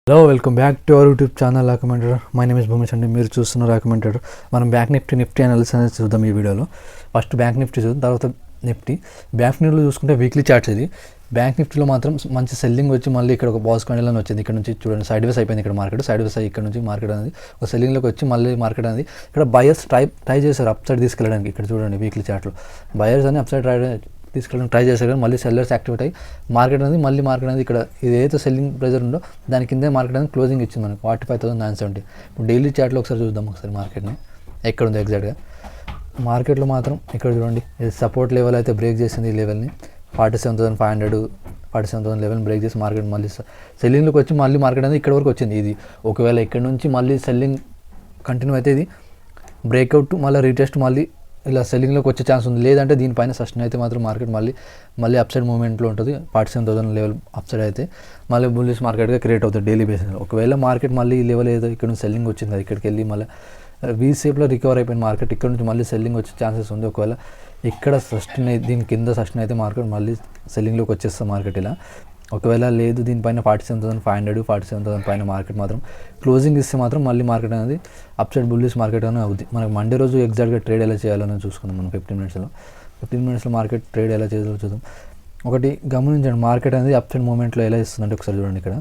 Hello, welcome back to our YouTube channel రాకమెంటర్. My name is Bhoomesh అండి. మీరు చూస్తున్న రాకమెంటర్. మనం బ్యాంక్ నిఫ్టీ అనాలిసిస్ అనేది చూద్దాం ఈ వీడియోలో. ఫస్ట్ బ్యాంక్ నిఫ్టీ చూద్దాం, తర్వాత నిఫ్టీ. బ్యాంక్ నిఫ్టీలో చూసుకుంటే వీక్లీ చార్ట్స్ ఇది. బ్యాంక్ నిఫ్టీలో మాత్రం మంచి సెల్లింగ్ వచ్చి మళ్ళీ ఇక్కడ ఒక బాస్ క్యాండిల్ అని వచ్చింది. ఇక్కడ నుంచి చూడండి, సైడ్ వేస్ అయిపోయింది. ఇక్కడ మార్కెట్ సైడ్ వేస్ అయ్యి ఇక్కడ నుంచి మార్కెట్ అనేది ఒక సెల్లింగ్లోకి వచ్చి మళ్ళీ మార్కెట్ అనేది ఇక్కడ బయర్స్ ట్రై చేశారు అప్ సైడ్ తీసుకెళ్ళడానికి. ఇక్కడ చూడండి వీక్లీ చార్ట్లో బయర్స్ అని అప్ సైడ్ తీసుకెళ్ళడానికి ట్రై చేశారు, కానీ మళ్ళీ సెల్లర్స్ యాక్టివేట్ అయ్యి మార్కెట్ అనేది ఇక్కడ ఏదైతే సెల్లింగ్ ప్రెజర్ ఉందో దాని కింద మార్కెట్ అనేది క్లోజింగ్ ఇచ్చింది మనకు 45,970. ఇప్పుడు డైలీ చార్ట్లో ఒకసారి చూద్దాం ఒకసారి మార్కెట్ని ఎక్కడ ఉంది ఎగ్జాక్ట్గా. మార్కెట్లో మాత్రం ఇక్కడ చూడండి, ఇది సపోర్ట్ లెవెల్ అయితే బ్రేక్ చేసింది. ఈ లెవెల్ని 47,500 47,000 లెవెల్ని బ్రేక్ చేసి మార్కెట్ మళ్ళీ సెల్లింగ్లోకి వచ్చి మళ్ళీ మార్కెట్ అనేది ఇక్కడ వరకు వచ్చింది. ఇది ఒకవేళ ఇక్కడ నుంచి మళ్ళీ సెల్లింగ్ కంటిన్యూ అయితే ఇది బ్రేక్అవుట్ మళ్ళీ రీటెస్ట్ మళ్ళీ ఇలా సెల్లింగ్లోకి వచ్చే ఛాన్స్ ఉంది. లేదంటే దీనిపైన సస్టైన్ అయితే మాత్రం మార్కెట్ మళ్ళీ అప్సైడ్ మూవ్మెంట్లో ఉంటుంది. 47,000 లెవెల్ అప్సైడ్ అయితే మళ్ళీ బుల్లిష్ మార్కెట్గా క్రియేట్ అవుతుంది డైలీ బేసిస్. ఒకవేళ మార్కెట్ మళ్ళీ ఈ లెవెల్ ఏదో ఇక్కడ నుంచి సెల్లింగ్ వచ్చింది, అది ఇక్కడికి వెళ్ళి మళ్ళీ వీ షేప్లో రికవర్ అయిపోయిన మార్కెట్ ఇక్కడ నుంచి మళ్ళీ సెల్లింగ్ వచ్చే ఛాన్సెస్ ఉంది. ఒకవేళ ఇక్కడ సస్టైన్ అయితే దీని కింద సస్టైన్ అయితే మార్కెట్ మళ్ళీ సెల్లింగ్లోకి వచ్చేస్తుంది మార్కెట్ ఇలా. ఒకవేళ లేదు దీనిపైన 47,500 47,000 పైన మార్కెట్ మాత్రం క్లోజింగ్ ఇస్తే మాత్రం మళ్ళీ మార్కెట్ అనేది అప్సైడ్ బుల్లిష్ మార్కెట్ అనేది అవుతుంది. మనకు మండే రోజు ఎగ్జాక్ట్గా ట్రేడ్ ఎలా చేయాలని చూసుకుందాం మనం 15 మినిట్స్లో మార్కెట్ ట్రేడ్ ఎలా చేయాలో చూద్దాం. ఒకటి గమనించండి, మార్కెట్ అనేది అప్సైడ్ మూమెంట్లో ఎలా ఇస్తుందంటే ఒకసారి చూడండి. ఇక్కడ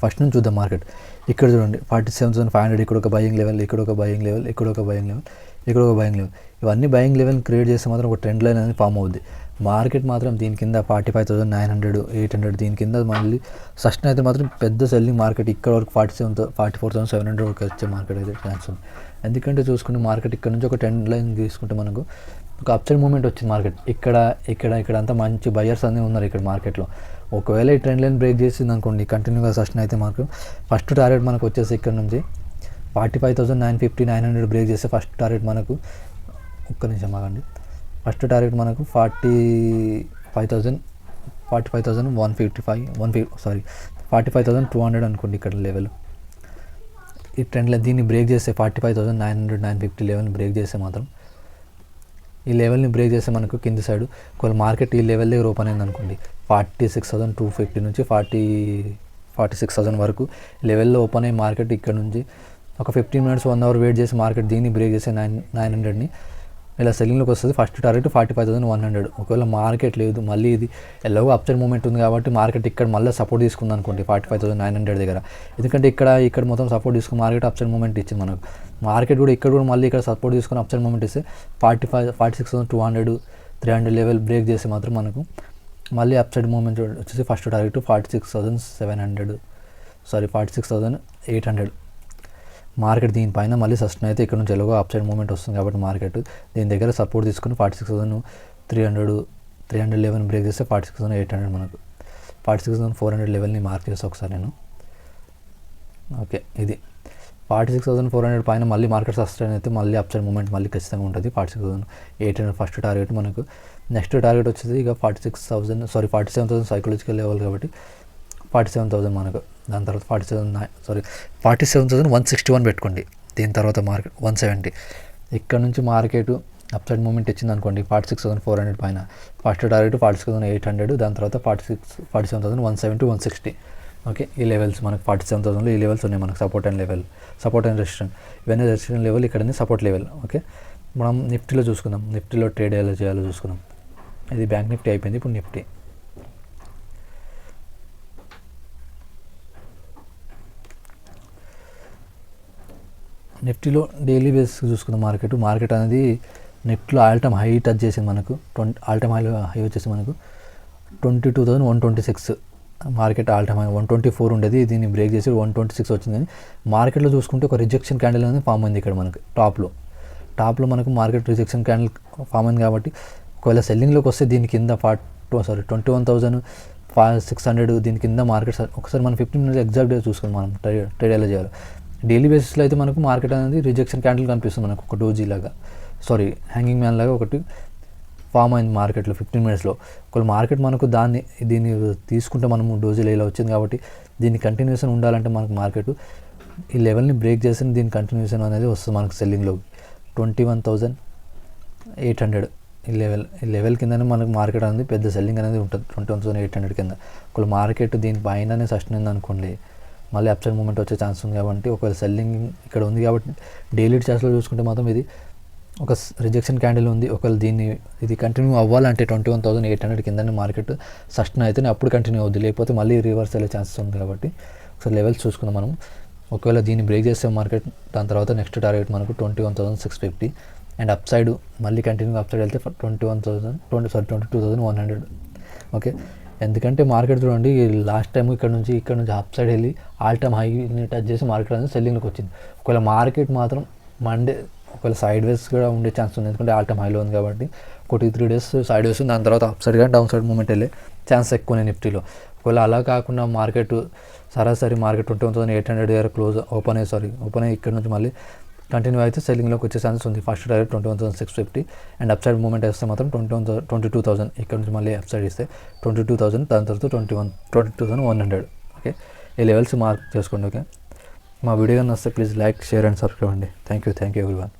ఫస్ట్ నుంచి చూద్దాం మార్కెట్. ఇక్కడ చూడండి 47,500, ఇక్కడ ఒక బయింగ్ లెవెల్, ఇక్కడ ఒక బయింగ్ లెవెల్, ఇక్కడ ఒక బయింగ్ లెవెల్, ఇక్కడ ఒక బయింగ్ లెవెల్. ఇవన్నీ బయింగ్ లెవెల్ క్రియేట్ చేస్తే మాత్రం ఒక ట్రెండ్ లైన్ అనేది ఫామ్ అవుద్ది. మార్కెట్ మాత్రం దీని కింద 45,900 800 దీని కింద మళ్ళీ సస్టైన్ అయితే మాత్రం పెద్ద సెల్లింగ్ మార్కెట్ ఇక్కడ వరకు 44,700 వరకు వచ్చే మార్కెట్ అయితే ఛాన్స్ ఉంది. ఎందుకంటే చూసుకుంటే మార్కెట్ ఇక్కడ నుంచి ఒక ట్రెండ్ లైన్ తీసుకుంటే మనకు ఒక అప్సైడ్ మూమెంట్ వచ్చింది. మార్కెట్ ఇక్కడ అంతా మంచి బయర్స్ అన్నీ ఉన్నారు ఇక్కడ మార్కెట్లో. ఒకవేళ ఈ ట్రెండ్ లైన్ బ్రేక్ చేసింది అనుకోండి, కంటిన్యూగా సస్టైన్ అయితే మార్కెట్ ఫస్ట్ టార్గెట్ మనకు వచ్చేసి ఇక్కడ నుంచి 45,950 900 బ్రేక్ చేస్తే ఫస్ట్ టార్గెట్ మనకు ఒక్క నిమిషం ఆగండి. ఫస్ట్ టార్గెట్ మనకు 45,200 అనుకోండి ఇక్కడ లెవెల్. ఈ ట్రెండ్ లైన్ దీన్ని బ్రేక్ చేస్తే 45,900 950 లెవెల్ని బ్రేక్ చేస్తే మాత్రం ఈ లెవెల్ని బ్రేక్ చేస్తే మనకు కింది సైడ్ ఒకవేళ మార్కెట్ ఈ లెవెల్ దగ్గర ఓపెన్ అయింది అనుకోండి, 46,250 నుంచి 46,000 వరకు లెవెల్లో ఓపెన్ అయ్యి మార్కెట్ ఇక్కడ నుంచి ఒక 15 మినిట్స్ 1 అవర్ వెయిట్ చేసి మార్కెట్ దీన్ని బ్రేక్ చేసి 900ని ఇలా సెల్లింగ్లోకి వస్తుంది. First target 45,100. ఒకవేళ మార్కెట్ లేదు మళ్ళీ ఇది ఎలాగో అప్సైడ్ మూమెంట్ ఉంది కాబట్టి మార్కెట్ ఇక్కడ మళ్ళీ సపోర్ట్ తీసుకుంది అనుకోండి 45,900 దగ్గర. ఎందుకంటే ఇక్కడ మొత్తం సపోర్ట్ తీసుకుని మార్కెట్ అప్సైడ్ మూమెంట్ ఇచ్చింది మనకు. మార్కెట్ కూడా ఇక్కడ కూడా మళ్ళీ ఇక్కడ సపోర్ట్ తీసుకుని అప్సైడ్ మూమెంట్ ఇస్తే 46,200 300 లెవెల్ బ్రేక్ చేసి మాత్రం మనకు మళ్ళీ అప్సైడ్ మూమెంట్ వచ్చేసి ఫస్ట్ టార్గెట్ 46,800 మార్కెట్ దీనిపైన మళ్ళీ సస్టైన్ అయితే ఇక్కడ నుంచి ఎలాగో అప్సైడ్ మూమెంట్ వస్తుంది కాబట్టి మార్కెట్ దీని దగ్గర సపోర్ట్ తీసుకుని 46,300 లెవెల్ బ్రేక్ చేస్తే 46,800 మనకు 46,400 లెవెల్ని మార్క్ చేస్తే ఒకసారి నేను ఓకే. ఇది 46,400 పైన మళ్ళీ మార్కెట్ సస్టైన్ అయితే మళ్ళీ అప్సైడ్ మూమెంట్ మళ్ళీ ఖచ్చితంగా ఉంటుంది. 46,800 ఫస్ట్ టార్గెట్ మనకు. నెక్స్ట్ టార్గెట్ వచ్చేది ఇక 47,000 సైకలాజికల్ లెవెల్ కాబట్టి 47,000 మనకు. దాని తర్వాత 47,161 పెట్టుకోండి. దీని తర్వాత మార్కెట్ 170. ఇక్కడ నుంచి మార్కెట్ అప్సైడ్ మూమెంట్ ఇచ్చింది అనుకోండి 46,400 పైన ఫస్ట్ టార్గెట్ 46,800. దాని తర్వాత 47,170 160. ఓకే, ఈ లెవెల్స్ మనకు 47,000లో ఈ లెవెల్స్ ఉన్నాయి మనకు. సపోర్ట్ అండ్ రెసిస్టెన్స్ ఇవన్నీ రెసిస్టెన్స్ లెవెల్, ఇక్కడ సపోర్ట్ లెవెల్. ఓకే, మనం నిఫ్టీలో చూసుకుందాం. నిఫ్టీలో ట్రేడ్ ఎలా చేయాలో చూసుకుందాం. ఇది బ్యాంక్ నిఫ్టీ అయిపోయింది. ఇప్పుడు నిఫ్టీలో డైలీ బేస్ చూసుకుందాం. మార్కెట్ అనేది నిఫ్టీలో ఆల్ టైమ్ హై టచ్ చేసింది మనకు. ఆల్ టైమ్ హై వచ్చేసి మనకు 22,126. మార్కెట్ ఆల్ టైమ్ హై 124 ఉండేది, దీన్ని బ్రేక్ చేసి 126 వచ్చింది. కానీ మార్కెట్లో చూసుకుంటే ఒక రిజెక్షన్ క్యాండిల్ అనేది ఫామ్ అయింది ఇక్కడ మనకు. టాప్లో మనకు మార్కెట్ రిజెక్షన్ క్యాండిల్ ఫామ్ అయింది కాబట్టి ఒకవేళ సెల్లింగ్లోకి వస్తే దీని కింద 21,600 దీని కింద మార్కెట్. ఒకసారి మనం 15 మినిట్స్ ఎగ్జాక్ట్గా చూసుకుని మనం ట్రేడ్ ఎలా చేయాలి. డైలీ బేసిస్లో అయితే మనకు మార్కెట్ అనేది రిజెక్షన్ క్యాండిల్ కనిపిస్తుంది మనకు. ఒక హ్యాంగింగ్ మ్యాన్ లాగా ఒకటి ఫామ్ అయింది మార్కెట్లో 15 మినిట్స్లో. ఒకవేళ మార్కెట్ మనకు దీన్ని తీసుకుంటే మనము డోజీలో ఇలా వచ్చింది కాబట్టి దీన్ని కంటిన్యూషన్ ఉండాలంటే మనకు మార్కెట్ ఈ లెవెల్ని బ్రేక్ చేసి దీని కంటిన్యూషన్ అనేది వస్తుంది మనకు సెల్లింగ్లో 21,800 ఈ లెవెల్ కిందనే మనకు మార్కెట్ అనేది పెద్ద సెల్లింగ్ అనేది ఉంటుంది 21,800 కింద. ఒకవేళ మార్కెట్ దీని పైననే సస్టైన్ అయింది అనుకోండి మళ్ళీ అప్ సైడ్ మూమెంట్ వచ్చే ఛాన్స్ ఉంది. కాబట్టి ఒకవేళ సెల్లింగ్ ఇక్కడ ఉంది కాబట్టి డైలీ చార్ట్స్లో చూసుకుంటే మాత్రం ఇది ఒక రిజెక్షన్ క్యాండిల్ ఉంది. ఒకవేళ ఇది కంటిన్యూ అవ్వాలంటే 21,800 కింద మార్కెట్ సస్టైన్ అయితేనే అప్పుడు కంటిన్యూ అవుద్ది, లేకపోతే మళ్ళీ రివర్స్ అయ్యే ఛాన్సెస్ ఉంది. కాబట్టి ఒకసారి లెవెల్స్ చూసుకుందాం మనం. ఒకవేళ దీన్ని బ్రేక్ చేస్తే మార్కెట్ దాని తర్వాత నెక్స్ట్ టార్గెట్ మనకు 21,650 అండ్ అప్ సైడ్ మళ్ళీ కంటిన్యూ అప్ సైడ్ వెళ్తే 22,100. ఓకే, ఎందుకంటే మార్కెట్ చూడండి లాస్ట్ టైం ఇక్కడ నుంచి అప్ సైడ్ వెళ్ళి ఆల్ టైమ్ హైని టచ్ చేసి మార్కెట్ అనేది సెల్లింగ్లోకి వచ్చింది. ఒకవేళ మార్కెట్ మాత్రం మండే ఒకవేళ సైడ్ వేస్ కూడా ఉండే ఛాన్స్ ఉంది, ఎందుకంటే ఆల్ టైమ్ హైలో ఉంది కాబట్టి 2-3 డేస్ సైడ్ వేస్ ఉంది. దాని తర్వాత అప్ సైడ్ కానీ డౌన్ సైడ్ మూమెంట్ వెళ్ళే ఛాన్స్ ఎక్కువ నిఫ్టీలో. ఒకవేళ అలా కాకుండా మార్కెట్ సరాసరి మార్కెట్ 21,800 దగ్గర ఓపెన్ అయ్యి ఇక్కడ నుంచి మళ్ళీ కంటిన్యూ అయితే సెల్లింగ్లోకి వచ్చే ఛాన్స్ ఉంది. First direct 21,650 and upside moment వేస్తే మాత్రం 22,000 ఇక్కడ నుంచి మళ్ళీ అప్ సైడ్ ఇస్తే 22,000, దాని తర్వాత 22,100. ఓకే, ఈ లెవెల్స్ మార్క్ చేసుకోండి. ఓకే, మా వీడియో నచ్చితే please like, share and subscribe అండి. Thank you everyone.